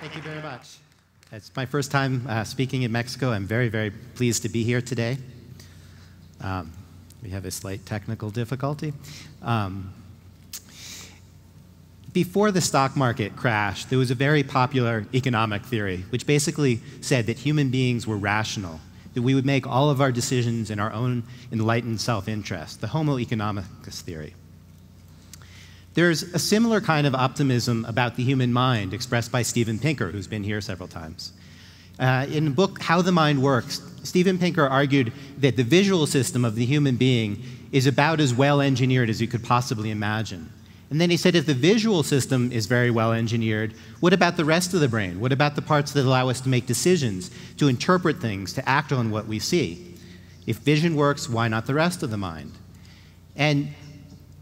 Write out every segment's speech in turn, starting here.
Thank you very much. It's my first time speaking in Mexico. I'm very, very pleased to be here today. We have a slight technical difficulty. Before the stock market crashed, there was a very popular economic theory, which basically said that human beings were rational, that we would make all of our decisions in our own enlightened self-interest, the homo economicus theory. There's a similar kind of optimism about the human mind expressed by Steven Pinker, who's been here several times. In the book How the Mind Works, Steven Pinker argued that the visual system of the human being is about as well engineered as you could possibly imagine. And then he said, if the visual system is very well engineered, what about the rest of the brain? What about the parts that allow us to make decisions, to interpret things, to act on what we see? If vision works, why not the rest of the mind? And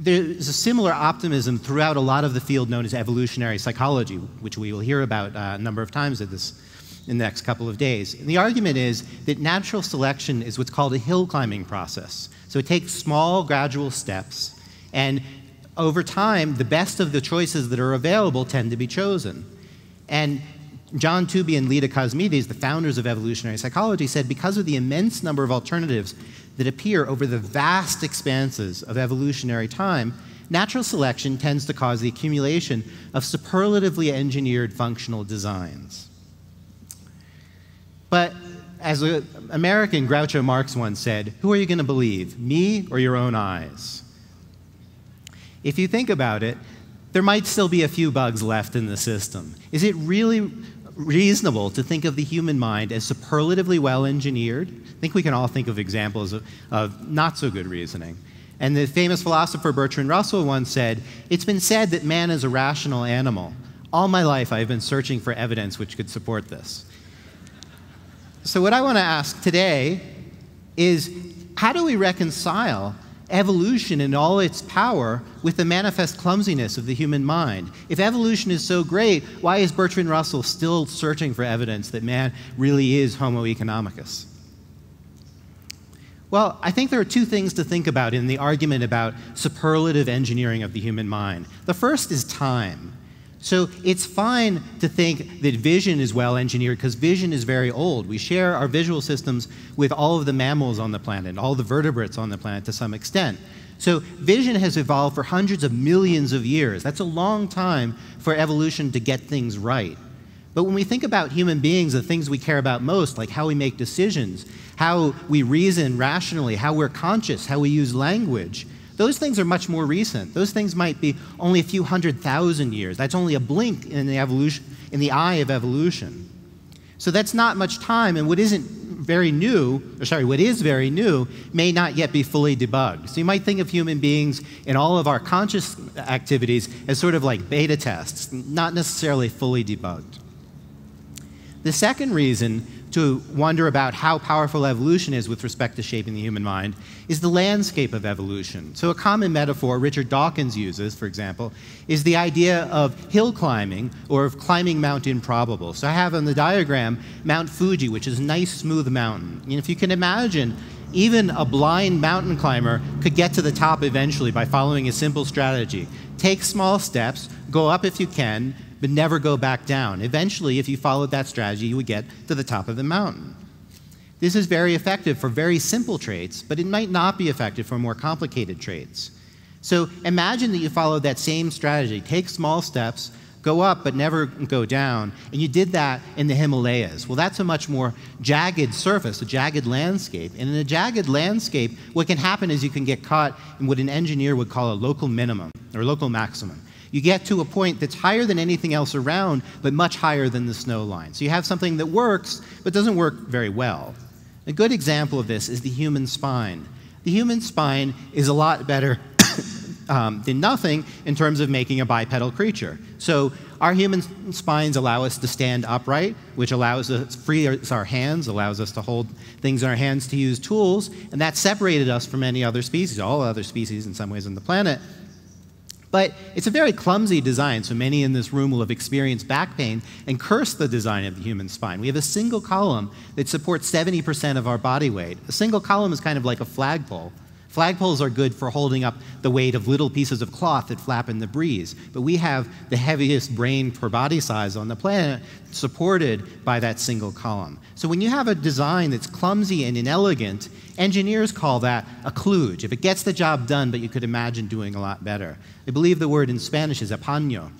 there's a similar optimism throughout a lot of the field known as evolutionary psychology, which we will hear about a number of times in the next couple of days. And the argument is that natural selection is what's called a hill climbing process. So it takes small, gradual steps, and over time, the best of the choices that are available tend to be chosen. And John Tooby and Leda Cosmides, the founders of evolutionary psychology, said because of the immense number of alternatives that appear over the vast expanses of evolutionary time, natural selection tends to cause the accumulation of superlatively engineered functional designs. But as an American, Groucho Marx once said, who are you going to believe, me or your own eyes? If you think about it, there might still be a few bugs left in the system. Is it really reasonable to think of the human mind as superlatively well engineered? I think we can all think of examples of not so good reasoning. And the famous philosopher Bertrand Russell once said, it's been said that man is a rational animal. All my life I've been searching for evidence which could support this. So what I want to ask today is, how do we reconcile evolution in all its power with the manifest clumsiness of the human mind? If evolution is so great, why is Bertrand Russell still searching for evidence that man really is homo economicus? Well, I think there are two things to think about in the argument about superlative engineering of the human mind. The first is time. So it's fine to think that vision is well engineered because vision is very old. We share our visual systems with all of the mammals on the planet, all the vertebrates on the planet to some extent. So vision has evolved for hundreds of millions of years. That's a long time for evolution to get things right. But when we think about human beings, the things we care about most, like how we make decisions, how we reason rationally, how we're conscious, how we use language, those things are much more recent. Those things might be only a few 100,000 years. That's only a blink in the eye of evolution. So that's not much time, and what is very new may not yet be fully debugged. So you might think of human beings in all of our conscious activities as sort of like beta tests, not necessarily fully debugged. The second reason to wonder about how powerful evolution is with respect to shaping the human mind is the landscape of evolution. So a common metaphor Richard Dawkins uses, for example, is the idea of hill climbing or of climbing Mount Improbable. So I have on the diagram Mount Fuji, which is a nice smooth mountain. And if you can imagine, even a blind mountain climber could get to the top eventually by following a simple strategy. Take small steps, go up if you can, but never go back down. Eventually, if you followed that strategy, you would get to the top of the mountain. This is very effective for very simple traits, but it might not be effective for more complicated traits. So imagine that you followed that same strategy. Take small steps, go up but never go down, and you did that in the Himalayas. Well, that's a much more jagged surface, a jagged landscape. And in a jagged landscape, what can happen is you can get caught in what an engineer would call a local minimum or local maximum. You get to a point that's higher than anything else around, but much higher than the snow line. So you have something that works, but doesn't work very well. A good example of this is the human spine. The human spine is a lot better than nothing in terms of making a bipedal creature. So our human spines allow us to stand upright, which allows us to free our hands, allows us to hold things in our hands to use tools, and that separated us from any other species, all other species in some ways on the planet. But it's a very clumsy design, so many in this room will have experienced back pain and cursed the design of the human spine. We have a single column that supports 70% of our body weight. A single column is kind of like a flagpole Flagpoles are good for holding up the weight of little pieces of cloth that flap in the breeze. But we have the heaviest brain per body size on the planet supported by that single column. So when you have a design that's clumsy and inelegant, engineers call that a kludge. If it gets the job done, but you could imagine doing a lot better. I believe the word in Spanish is apaño.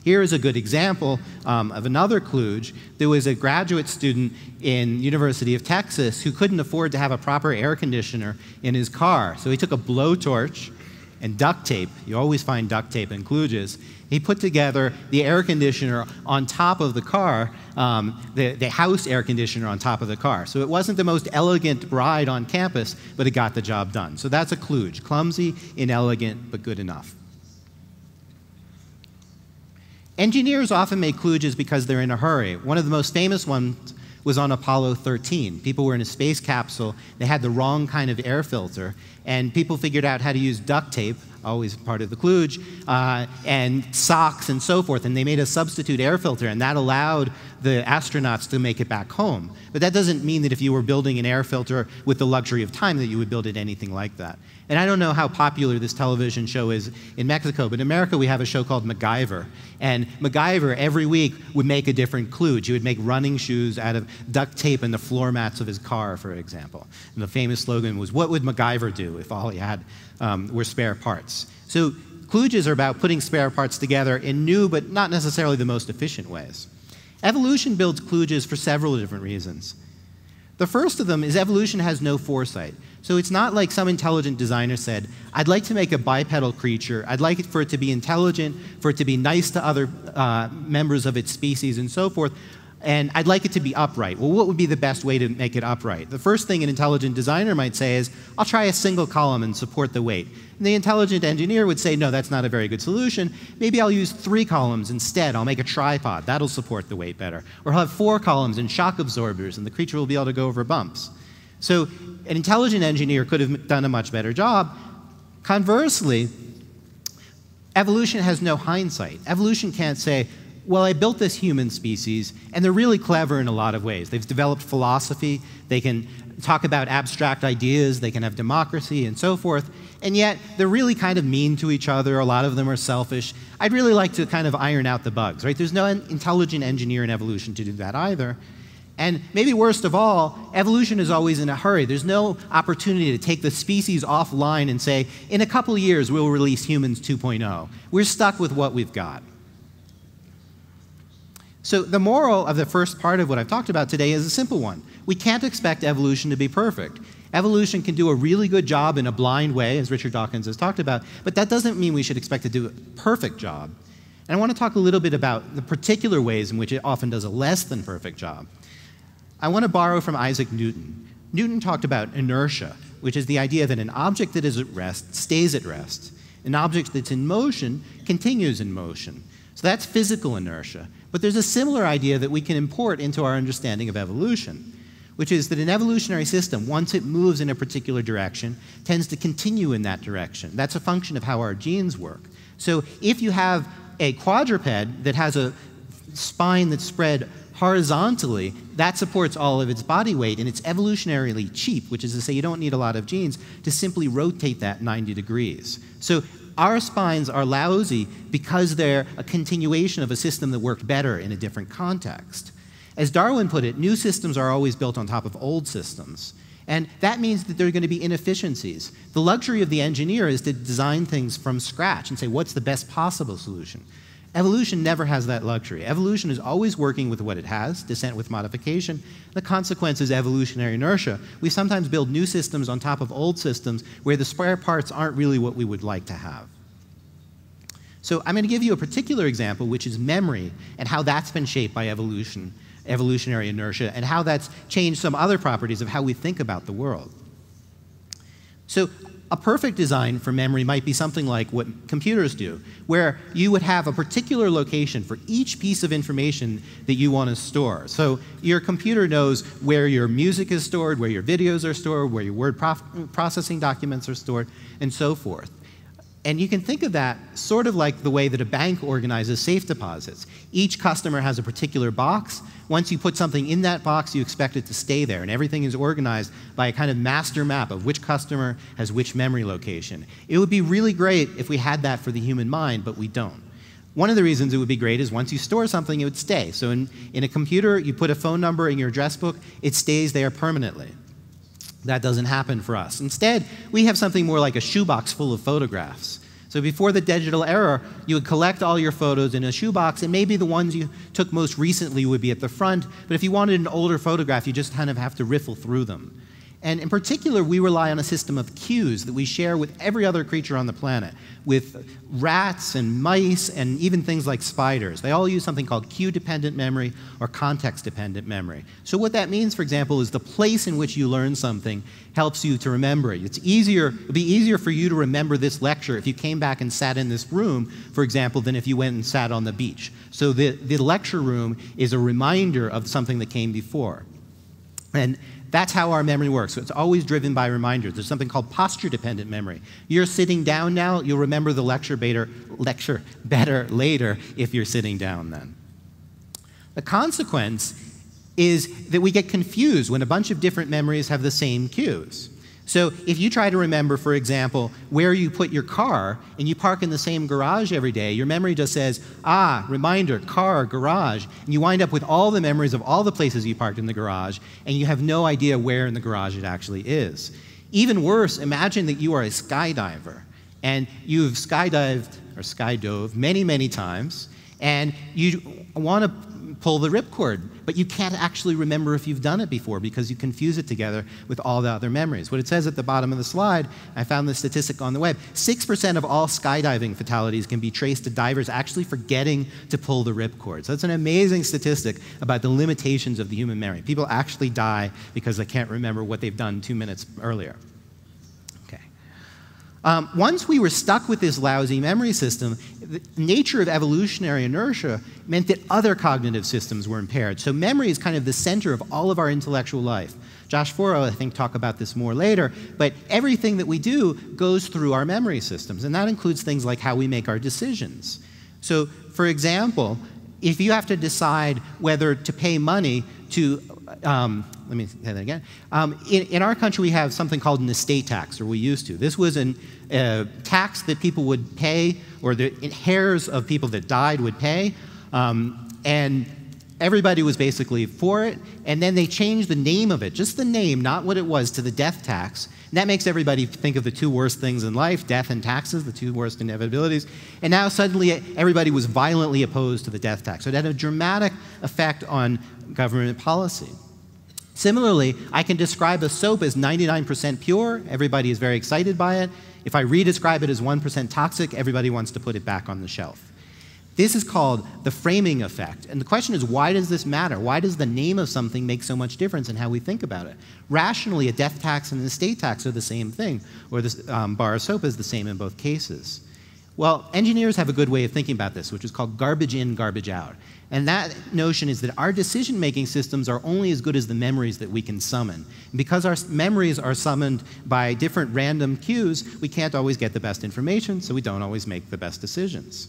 Here is a good example of another kludge. There was a graduate student in University of Texas who couldn't afford to have a proper air conditioner in his car. So he took a blowtorch and duct tape. You always find duct tape in kludges. He put together the air conditioner on top of the car, the house air conditioner on top of the car. So it wasn't the most elegant ride on campus, but it got the job done. So that's a kludge. Clumsy, inelegant, but good enough. Engineers often make kludges because they're in a hurry. One of the most famous ones was on Apollo 13. People were in a space capsule. They had the wrong kind of air filter, and people figured out how to use duct tape, always part of the kludge, and socks and so forth, and they made a substitute air filter, and that allowed the astronauts to make it back home. But that doesn't mean that if you were building an air filter with the luxury of time that you would build it anything like that. And I don't know how popular this television show is in Mexico, but in America we have a show called MacGyver. And MacGyver every week would make a different kludge. He would make running shoes out of duct tape and the floor mats of his car, for example. And the famous slogan was, "What would MacGyver do if all he had were spare parts?" So kludges are about putting spare parts together in new but not necessarily the most efficient ways. Evolution builds kludges for several different reasons. The first of them is evolution has no foresight. So it's not like some intelligent designer said, I'd like to make a bipedal creature, I'd like it for it to be intelligent, for it to be nice to other members of its species and so forth, and I'd like it to be upright. Well, what would be the best way to make it upright? The first thing an intelligent designer might say is, I'll try a single column and support the weight. And the intelligent engineer would say, no, that's not a very good solution. Maybe I'll use 3 columns instead. I'll make a tripod. That'll support the weight better. Or I'll have 4 columns and shock absorbers, and the creature will be able to go over bumps. So an intelligent engineer could have done a much better job. Conversely, evolution has no hindsight. Evolution can't say, well, I built this human species, and they're really clever in a lot of ways. They've developed philosophy, they can talk about abstract ideas, they can have democracy and so forth, and yet they're really kind of mean to each other. A lot of them are selfish. I'd really like to kind of iron out the bugs, right? There's no intelligent engineer in evolution to do that either. And maybe worst of all, evolution is always in a hurry. There's no opportunity to take the species offline and say, in a couple of years, we'll release humans 2.0. We're stuck with what we've got. So the moral of the first part of what I've talked about today is a simple one. We can't expect evolution to be perfect. Evolution can do a really good job in a blind way, as Richard Dawkins has talked about, but that doesn't mean we should expect it to do a perfect job. And I want to talk a little bit about the particular ways in which it often does a less than perfect job. I want to borrow from Isaac Newton. Newton talked about inertia, which is the idea that an object that is at rest stays at rest. An object that's in motion continues in motion. So that's physical inertia. But there's a similar idea that we can import into our understanding of evolution, which is that an evolutionary system, once it moves in a particular direction, tends to continue in that direction. That's a function of how our genes work. So if you have a quadruped that has a spine that's spread horizontally, that supports all of its body weight, and it's evolutionarily cheap, which is to say you don't need a lot of genes to simply rotate that 90 degrees. So our spines are lousy because they're a continuation of a system that worked better in a different context. As Darwin put it, new systems are always built on top of old systems. And that means that there are going to be inefficiencies. The luxury of the engineer is to design things from scratch and say, what's the best possible solution? Evolution never has that luxury. Evolution is always working with what it has, descent with modification. The consequence is evolutionary inertia. We sometimes build new systems on top of old systems where the spare parts aren't really what we would like to have. So I'm going to give you a particular example, which is memory, and how that's been shaped by evolutionary inertia, and how that's changed some other properties of how we think about the world. So a perfect design for memory might be something like what computers do, where you would have a particular location for each piece of information that you want to store. So your computer knows where your music is stored, where your videos are stored, where your word processing documents are stored, and so forth. And you can think of that sort of like the way that a bank organizes safe deposits. Each customer has a particular box. Once you put something in that box, you expect it to stay there, and everything is organized by a kind of master map of which customer has which memory location. It would be really great if we had that for the human mind, but we don't. One of the reasons it would be great is once you store something, it would stay. So in a computer, you put a phone number in your address book, it stays there permanently. That doesn't happen for us. Instead, we have something more like a shoebox full of photographs. So before the digital era, you would collect all your photos in a shoebox, and maybe the ones you took most recently would be at the front, but if you wanted an older photograph, you just kind of have to riffle through them. And in particular, we rely on a system of cues that we share with every other creature on the planet, with rats and mice and even things like spiders. They all use something called cue-dependent memory or context-dependent memory. So what that means, for example, is the place in which you learn something helps you to remember it. It'd be easier for you to remember this lecture if you came back and sat in this room, for example, than if you went and sat on the beach. So the lecture room is a reminder of something that came before. And that's how our memory works. So it's always driven by reminders. There's something called posture-dependent memory. You're sitting down now, you'll remember the lecture better later if you're sitting down then. The consequence is that we get confused when a bunch of different memories have the same cues. So if you try to remember, for example, where you put your car and you park in the same garage every day, your memory just says, reminder, car, garage, and you wind up with all the memories of all the places you parked in the garage, and you have no idea where in the garage it actually is. Even worse, imagine that you are a skydiver, and you've skydove many, many times, and you want to pull the ripcord, but you can't actually remember if you've done it before because you confuse it together with all the other memories. What it says at the bottom of the slide, I found this statistic on the web, 6% of all skydiving fatalities can be traced to divers actually forgetting to pull the ripcord. So that's an amazing statistic about the limitations of the human memory. People actually die because they can't remember what they've done 2 minutes earlier. Once we were stuck with this lousy memory system, the nature of evolutionary inertia meant that other cognitive systems were impaired. So memory is kind of the center of all of our intellectual life. Josh Foro, I think, talk about this more later, but everything that we do goes through our memory systems, and that includes things like how we make our decisions. So, for example, if you have to decide whether to pay money to let me say that again. In our country, we have something called an estate tax, or we used to. This was a tax that people would pay, or the heirs of people that died would pay, and everybody was basically for it. And then they changed the name of it, just the name, not what it was, to the death tax. And that makes everybody think of the two worst things in life, death and taxes, the two worst inevitabilities. And now suddenly everybody was violently opposed to the death tax. So it had a dramatic effect on government policy. Similarly, I can describe a soap as 99% pure. Everybody is very excited by it. If I redescribe it as 1% toxic, everybody wants to put it back on the shelf. This is called the framing effect. And the question is, why does this matter? Why does the name of something make so much difference in how we think about it? Rationally, a death tax and an estate tax are the same thing, or this bar of soap is the same in both cases. Well, engineers have a good way of thinking about this, which is called garbage in, garbage out. And that notion is that our decision-making systems are only as good as the memories that we can summon. And because our memories are summoned by different random cues, we can't always get the best information, so we don't always make the best decisions.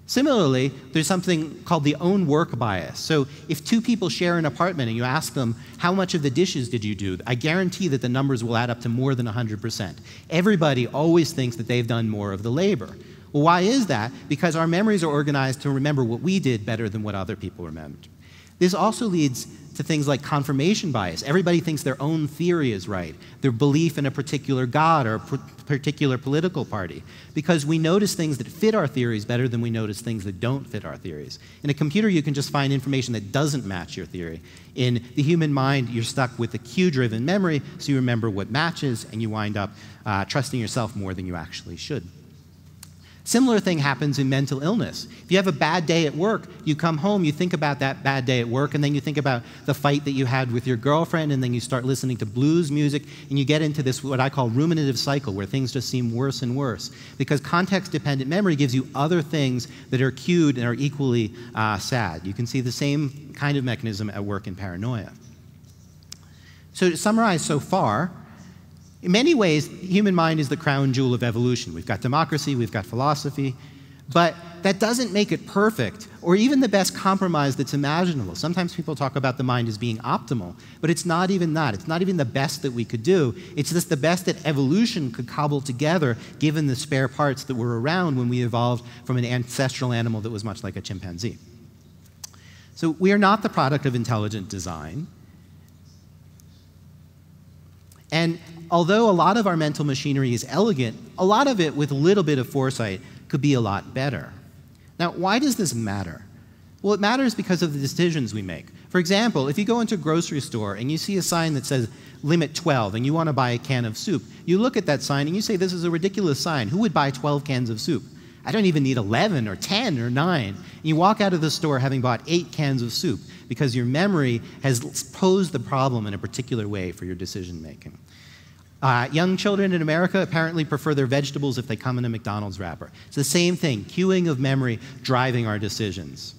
Similarly, there's something called the own work bias. So if two people share an apartment and you ask them, how much of the dishes did you do? I guarantee that the numbers will add up to more than 100%. Everybody always thinks that they've done more of the labor. Well, why is that? Because our memories are organized to remember what we did better than what other people remembered. This also leads to things like confirmation bias. Everybody thinks their own theory is right, their belief in a particular god or a particular political party, because we notice things that fit our theories better than we notice things that don't fit our theories. In a computer, you can just find information that doesn't match your theory. In the human mind, you're stuck with a cue-driven memory, so you remember what matches, and you wind up trusting yourself more than you actually should. Similar thing happens in mental illness. If you have a bad day at work, you come home, you think about that bad day at work, and then you think about the fight that you had with your girlfriend, and then you start listening to blues music, and you get into this, what I call ruminative cycle, where things just seem worse and worse. Because context-dependent memory gives you other things that are cued and are equally sad. You can see the same kind of mechanism at work in paranoia. So to summarize so far, In many ways, the human mind is the crown jewel of evolution. We've got democracy, we've got philosophy, but that doesn't make it perfect or even the best compromise that's imaginable. Sometimes people talk about the mind as being optimal, but it's not even that. It's not even the best that we could do. It's just the best that evolution could cobble together given the spare parts that were around when we evolved from an ancestral animal that was much like a chimpanzee. So we are not the product of intelligent design. And although a lot of our mental machinery is elegant, a lot of it with a little bit of foresight could be a lot better. Now, why does this matter? Well, it matters because of the decisions we make. For example, if you go into a grocery store and you see a sign that says limit 12 and you want to buy a can of soup, you look at that sign and you say, this is a ridiculous sign. Who would buy 12 cans of soup? I don't even need 11 or 10 or 9. And you walk out of the store having bought 8 cans of soup because your memory has posed the problem in a particular way for your decision making. Young children in America apparently prefer their vegetables if they come in a McDonald's wrapper. It's the same thing, cueing of memory driving our decisions.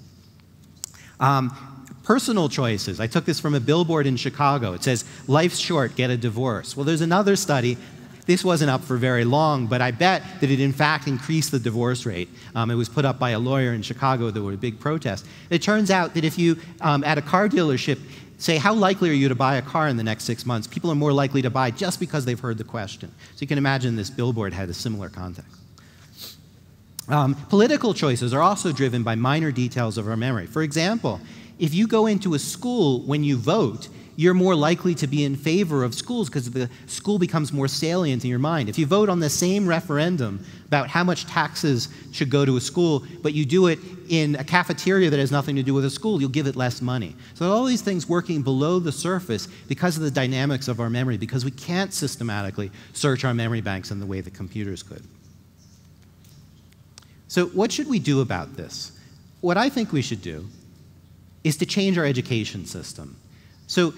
Personal choices. I took this from a billboard in Chicago. It says, life's short, get a divorce. Well, there's another study. This wasn't up for very long, but I bet that it in fact increased the divorce rate. It was put up by a lawyer in Chicago. There were a big protest. It turns out that if you, at a car dealership, say, how likely are you to buy a car in the next 6 months? People are more likely to buy just because they've heard the question. So you can imagine this billboard had a similar context. Political choices are also driven by minor details of our memory. For example, if you go into a school when you vote, you're more likely to be in favor of schools because the school becomes more salient in your mind. If you vote on the same referendum about how much taxes should go to a school, but you do it in a cafeteria that has nothing to do with a school, you'll give it less money. So all these things working below the surface because of the dynamics of our memory, because we can't systematically search our memory banks in the way that computers could. So what should we do about this? What I think we should do is to change our education system. So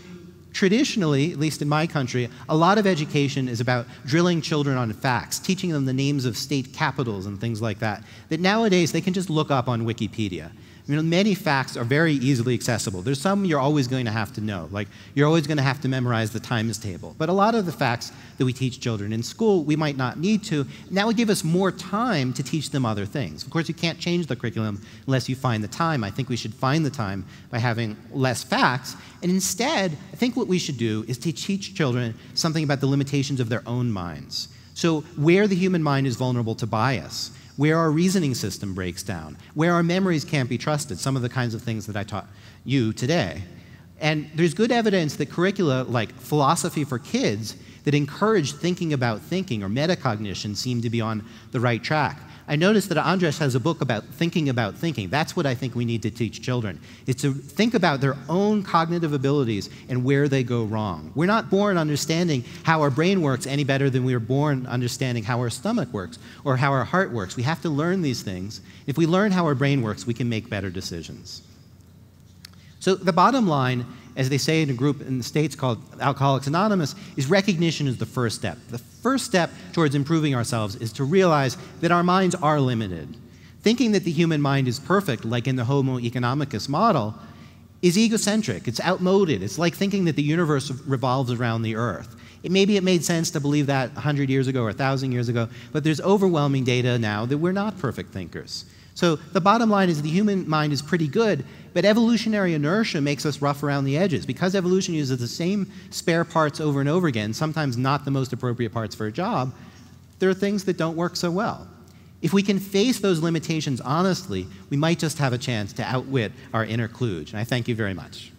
traditionally, at least in my country, a lot of education is about drilling children on facts, teaching them the names of state capitals and things like that, that nowadays they can just look up on Wikipedia. I mean, many facts are very easily accessible. There's some you're always going to have to know, like you're always going to have to memorize the times table. But a lot of the facts that we teach children in school, we might not need to. And that would give us more time to teach them other things. Of course, you can't change the curriculum unless you find the time. I think we should find the time by having less facts. And instead, I think what we should do is to teach children something about the limitations of their own minds. So where the human mind is vulnerable to bias, where our reasoning system breaks down, where our memories can't be trusted, some of the kinds of things that I taught you today. And there's good evidence that curricula like philosophy for kids that encourage thinking about thinking or metacognition seem to be on the right track. I noticed that Andrés has a book about thinking about thinking. That's what I think we need to teach children, is to think about their own cognitive abilities and where they go wrong. We're not born understanding how our brain works any better than we were born understanding how our stomach works or how our heart works. We have to learn these things. If we learn how our brain works, we can make better decisions. So the bottom line, as they say in a group in the States called Alcoholics Anonymous, is recognition is the first step. The first step towards improving ourselves is to realize that our minds are limited. Thinking that the human mind is perfect, like in the homo economicus model, is egocentric. It's outmoded. It's like thinking that the universe revolves around the earth. Maybe it made sense to believe that 100 years ago or 1,000 years ago, but there's overwhelming data now that we're not perfect thinkers. So the bottom line is the human mind is pretty good, but evolutionary inertia makes us rough around the edges. Because evolution uses the same spare parts over and over again, sometimes not the most appropriate parts for a job, there are things that don't work so well. If we can face those limitations honestly, we might just have a chance to outwit our inner kludge. And I thank you very much.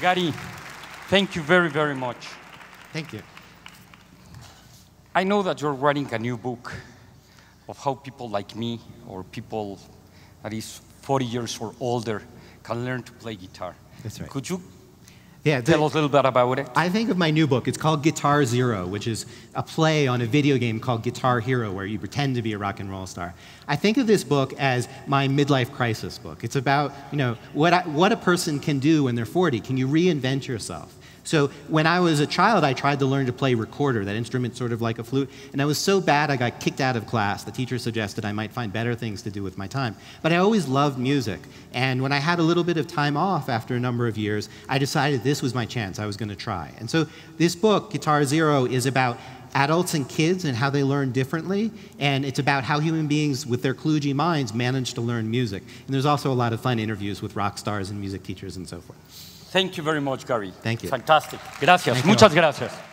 Gary, thank you very, very much. Thank you. I know that you're writing a new book of how people like me or people that is 40 years or older can learn to play guitar. That's right. Could you tell us a little bit about it? I think of my new book. It's called Guitar Zero, which is a play on a video game called Guitar Hero, where you pretend to be a rock and roll star. I think of this book as my midlife crisis book. It's about, what a person can do when they're 40. Can you reinvent yourself? So when I was a child, I tried to learn to play recorder, that instrument sort of like a flute, and I was so bad I got kicked out of class. The teacher suggested I might find better things to do with my time. But I always loved music, and when I had a little bit of time off after a number of years, I decided this was my chance, I was going to try. And so this book, Guitar Zero, is about adults and kids and how they learn differently, and it's about how human beings with their kludgy minds manage to learn music. And there's also a lot of fun interviews with rock stars and music teachers and so forth. Thank you very much, Gary. Thank you. Fantastic. Gracias. Thank you. Muchas gracias.